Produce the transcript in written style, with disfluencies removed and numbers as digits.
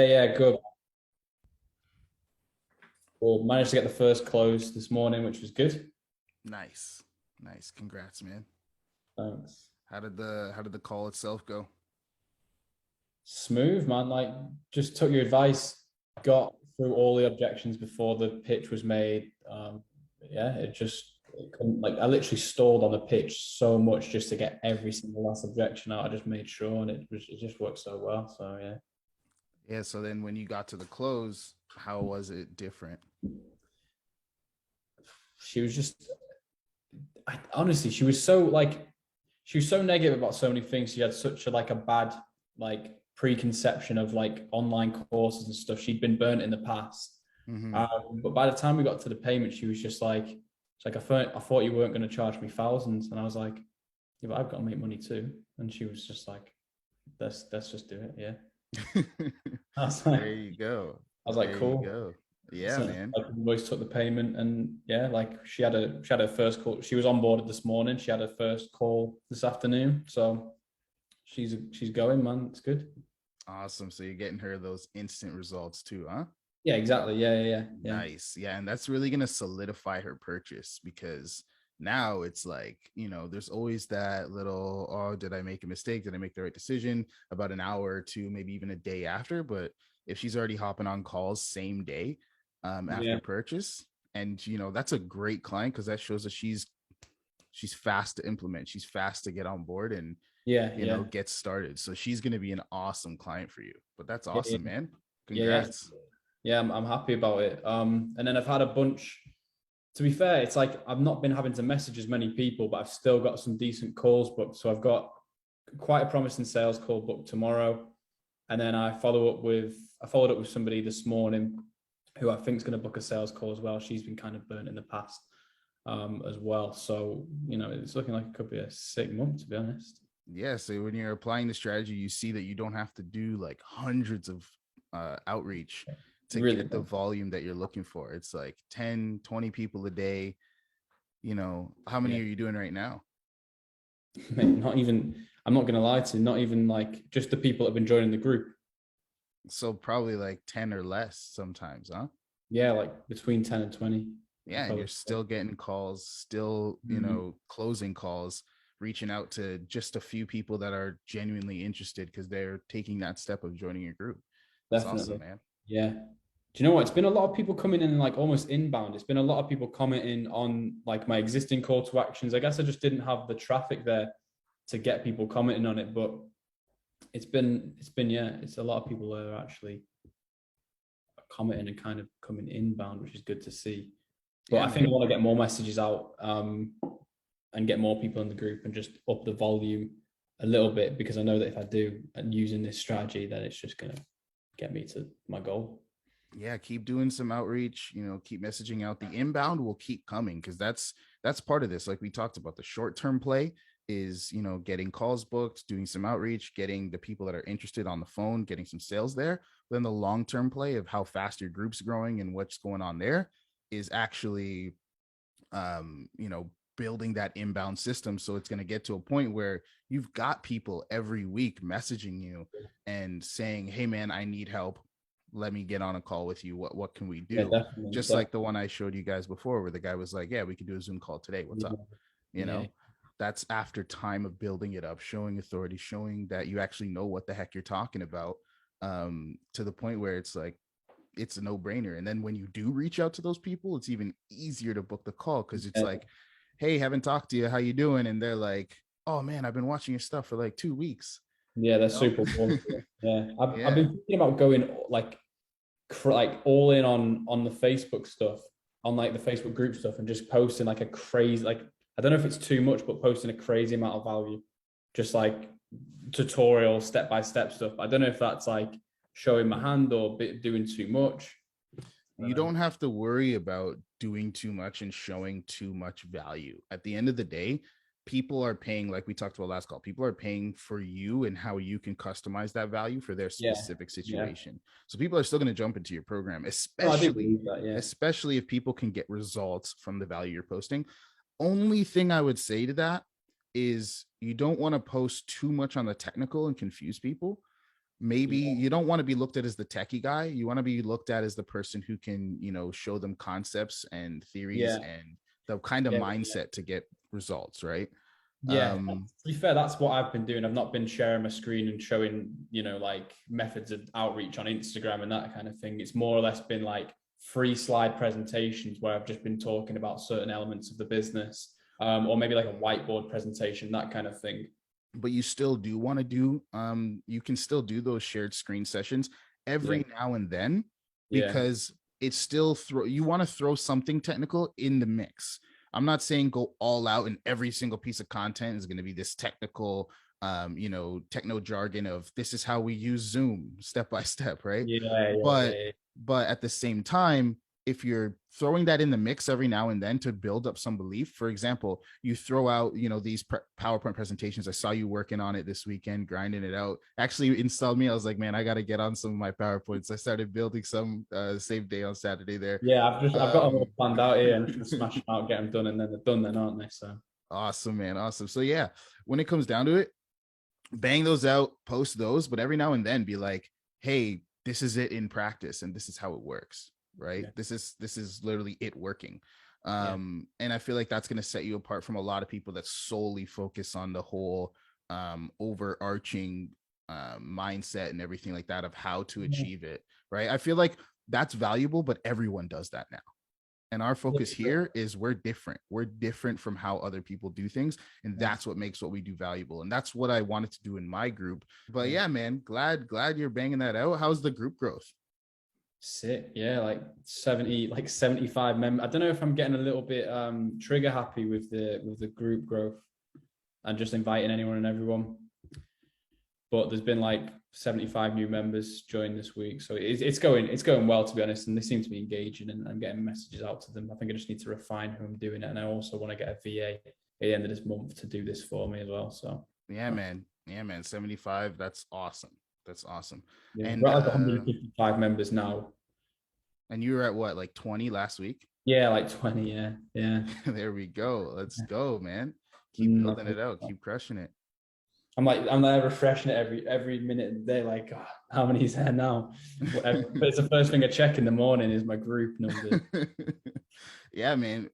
Yeah, good. Well, managed to get the first close this morning, which was good. Nice. Nice. Congrats, man. Thanks. How did the call itself go? Smooth, man. Like, just took your advice, got through all the objections before the pitch was made. Yeah, it couldn't, like, I literally stalled on the pitch so much just to get every single last objection out. I just made sure, and it just worked so well. So yeah, Yeah, so then when you got to the close, how was it different? she was just, honestly, she was so negative about so many things. She had such a bad like preconception of like online courses and stuff. She'd been burnt in the past. Hmm. But by the time we got to the payment, she was just like, it's like I thought you weren't going to charge me thousands, and I was like, yeah, but I've got to make money too. And she was just like, let's just do it. Yeah. I was like, There you go. I was like, There you cool. go. Yeah, So man. like Royce took the payment, and yeah, like she had her first call. She was onboarded this morning. She had her first call this afternoon. So she's going, man. It's good. Awesome. So you're getting her those instant results too, huh? Yeah, exactly. Yeah. Nice. Yeah. And that's really going to solidify her purchase because now it's like, there's always that little, oh, did I make a mistake? Did I make the right decision about an hour or two, maybe even a day after? But if she's already hopping on calls same day after Yeah, purchase, and that's a great client because that shows that she's fast to implement, she's fast to get on board and yeah. get started. So she's going to be an awesome client for you. But that's Yeah, yeah, awesome, man. yeah. Congrats. Yeah, I'm happy about it. And then I've had a bunch. To be fair, it's like I've not been having to message as many people, but I've still got some decent calls booked. So I've got quite a promising sales call booked tomorrow, and then I followed up with somebody this morning who I think is going to book a sales call as well. She's been kind of burnt in the past as well. So it's looking like it could be a sick month, to be honest. Yeah, so when you're applying the strategy, you see that you don't have to do like hundreds of outreach to Really, get the volume that you're looking for. It's like 10, 20 people a day. How many yeah. are you doing right now? Mate, not even. I'm not going to lie to you. Not even like just the people that have been joining the group. So probably like 10 or less sometimes, huh? Yeah, like between 10 and 20. Yeah, and you're still getting calls, still, Mhm. closing calls, reaching out to just a few people that are genuinely interested because they're taking that step of joining your group. That's awesome, Definitely. man. Yeah. Do you know what? It's been a lot of people coming in like almost inbound. It's been a lot of people commenting on like my existing call to actions. I guess I just didn't have the traffic there to get people commenting on it, but yeah, it's a lot of people that are actually commenting and kind of coming inbound, which is good to see. But Yeah, I think I man. want to get more messages out and get more people in the group and just up the volume a little bit because I know that if I do and using this strategy, then it's just gonna get me to my goal. Yeah, keep doing some outreach, keep messaging out. The inbound will keep coming because that's part of this. Like we talked about, the short-term play is, getting calls booked, doing some outreach, getting the people that are interested on the phone, getting some sales there. But then the long-term play of how fast your group's growing and what's going on there is actually building that inbound system. So it's going to get to a point where you've got people every week messaging you and saying, hey man, I need help, let me get on a call with you. What can we Yeah, do? definitely, Just like the one I showed you guys before where the guy was like, yeah, we could do a Zoom call today, what's up? you yeah, know that's after time of building it up, showing authority, showing that you actually know what the heck you're talking about, to the point where it's like it's a no-brainer. And then when you do reach out to those people, it's even easier to book the call because it's yeah, like, hey, haven't talked to you, how you doing? And they're like, oh man, I've been watching your stuff for like 2 weeks. yeah. you That's know super warm. Yeah, I've yeah. been thinking about going like all in on the Facebook stuff, on like the Facebook group stuff, and just posting like a crazy like I don't know if it's too much, but posting a crazy amount of value, just like tutorial step by step stuff. I don't know if that's like showing my hand or doing too much. I don't You know. don't have to worry about doing too much and showing too much value. At the end of the day, people are paying, like we talked about last call, people are paying for you and how you can customize that value for their Yeah, specific yeah. situation. So people are still going to jump into your program, No, I do especially believe that. Yeah, especially if people can get results from the value you're posting. Only thing I would say to that is you don't want to post too much on the technical and confuse people. maybe Yeah. you don't want to be looked at as the techie guy. You want to be looked at as the person who can, show them concepts and theories Yeah. and the kind of Yeah. mindset to get results, right? Yeah, to um be fair, that's what I've been doing. I've not been sharing my screen and showing, like methods of outreach on Instagram and that kind of thing. It's more or less been like free slide presentations where I've just been talking about certain elements of the business, or maybe like a whiteboard presentation, that kind of thing. but you still do want to do you can still do those shared screen sessions Yeah, every now and then, yeah, because it's still you want to throw something technical in the mix. I'm not saying go all out and every single piece of content is going to be this technical techno jargon of this is how we use Zoom step by step, right? yeah, yeah, but yeah, but at the same time, if you're throwing that in the mix every now and then to build up some belief, for example, you throw out these PowerPoint presentations. I saw you working on it this weekend, grinding it out. Actually installed me. I was like, man, I got to get on some of my PowerPoints. I started building some same day on Saturday there. yeah. I've got them all um planned out here and just smash them out, get them done, and then they're done, then aren't they? So Awesome, man. Awesome. So yeah, when it comes down to it, bang those out, post those, but every now and then be like, hey, this is it in practice and this is how it works, right? yeah, This is literally it working. yeah, And I feel like that's going to set you apart from a lot of people that solely focus on the whole overarching mindset and everything like that of how to achieve it, right? I feel like that's valuable, but everyone does that now. And our focus yeah. here is we're different from how other people do things, and that's what makes what we do valuable, and that's what I wanted to do in my group. But Yeah. yeah, man, glad you're banging that out. How's the group growth? Sick. Yeah, like 70, like 75 members. I don't know if I'm getting a little bit trigger happy with the group growth and just inviting anyone and everyone. But there's been like 75 new members join this week. So it's going well, to be honest. And they seem to be engaging, and I'm getting messages out to them. I think I just need to refine who I'm doing it. And I also want to get a VA at the end of this month to do this for me as well. So Yeah, man. 75. That's awesome. That's awesome. yeah, And we're at like 155 members now. and you were at what, like 20 last week? Yeah, like 20. Yeah, yeah. There we go. Let's go, man. Keep building it out. Keep crushing it. I'm like refreshing it every minute of the day. Like, oh, how many is there now? But it's the first thing I check in the morning is my group numbers. Yeah, man.